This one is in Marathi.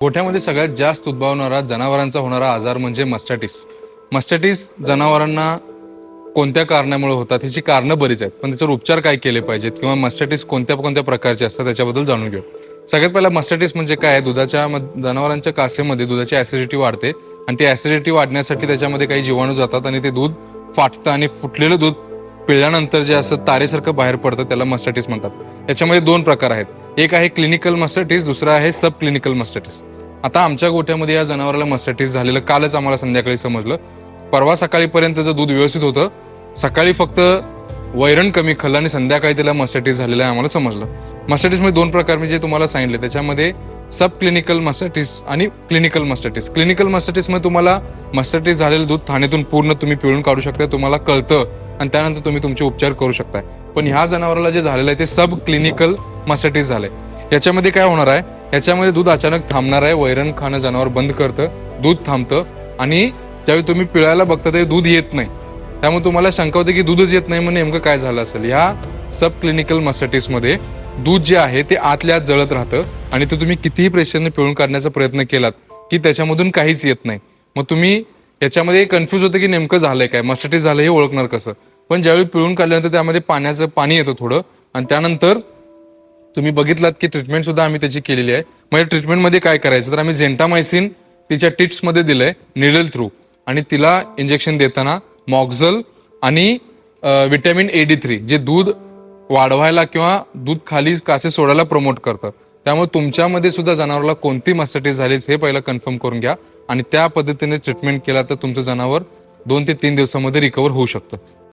गोठ्यामध्ये सगळ्यात जास्त उद्भवणारा जनावरांचा होणारा आजार म्हणजे मस्टॅटिस. मस्टॅटिस जनावरांना कोणत्या कारणामुळे होतात ह्याची कारणं बरीच आहेत, पण त्याच्यावर उपचार काय केले पाहिजेत किंवा मस्टॅटिस कोणत्या कोणत्या प्रकारचे असतात त्याच्याबद्दल जाणून घेऊ. सगळ्यात पहिला मस्टॅटिस म्हणजे काय आहे, जनावरांच्या कासेमध्ये दुधाची ऍसिडिटी वाढते आणि ती ऍसिडिटी वाढण्यासाठी त्याच्यामध्ये काही जीवाणू जातात आणि ते दूध फाटतं आणि फुटलेलं दूध पिळल्यानंतर जे असं तारेसारखं बाहेर पडतं त्याला मस्टॅटिस म्हणतात. याच्यामध्ये दोन प्रकार आहेत, एक आहे क्लिनिकल मस्टॅटिस, दुसरा आहे सब क्लिनिकल मस्टॅटिस. आता आमच्या गोठ्यामध्ये या जनावराला मस्टॅटिस झालेलं कालच आम्हाला संध्याकाळी समजलं. परवा सकाळीपर्यंतचं दूध व्यवस्थित होतं, सकाळी फक्त वैरण कमी खाल्लं आणि संध्याकाळी त्याला मस्टॅटिस झालेलं आहे आम्हाला समजलं. मस्टॅटिस मध्ये दोन प्रकार मी जे तुम्हाला सांगितले, त्याच्यामध्ये सब क्लिनिकल मस्टॅटिस आणि क्लिनिकल मस्टॅटिस. क्लिनिकल मस्टॅटिस मध्ये तुम्हाला मस्टॅटिस झालेलं दूध थाण्यातून पूर्ण तुम्ही पिळून काढू शकता, तुम्हाला कळतं आणि त्यानंतर तुम्ही तुमचे उपचार करू शकताय. पण ह्या जनावराला जे झालेलं आहे ते सब क्लिनिकल मस्टॅटिस झालंय. याच्यामध्ये काय होणार आहे, याच्यामध्ये दूध अचानक थांबणार आहे, वैरण खाणं जनावर बंद करतं, दूध थांबतं आणि ज्यावेळी तुम्ही पिळायला बघता ते दूध येत नाही. त्यामुळे तुम्हाला शंका होते की दूधच येत नाही, म्हणजे नेमकं काय झालं असेल. ह्या सब क्लिनिकल मस्टॅटिस मध्ये दूध जे आहे ते आतल्या आत जळत राहतं आणि ते तुम्ही कितीही प्रेशरने पिळून काढण्याचा प्रयत्न केलात की त्याच्यामधून काहीच येत नाही. मग तुम्ही याच्यामध्ये कन्फ्युज होतं की नेमकं झालंय काय, मस्टॅटिस झालं हे ओळखणार कसं. पण ज्यावेळी पिळून काढल्यानंतर त्यामध्ये पाणी येतं थोडं आणि त्यानंतर तुम्ही बघितलात की ट्रीटमेंट सुद्धा आम्ही त्याची केलेली आहे. म्हणजे ट्रीटमेंटमध्ये काय करायचं तर आम्ही झेंटामायसिन तिच्या टिट्स मध्ये दिलंय निडल थ्रू, आणि तिला इंजेक्शन देताना मॉक्झल आणि विटॅमिन AD3 जे दूध वाढवायला किंवा दूध खाली कासे सोडायला प्रमोट करतं. त्यामुळे तुमच्यामध्ये सुद्धा जनावराला कोणती मस्टॅटिस झाली हे पहिलं कन्फर्म करून घ्या आणि त्या पद्धतीने ट्रीटमेंट केला तर तुमचं जनावर 2 ते 3 दिवसामध्ये रिकवर होऊ शकतं.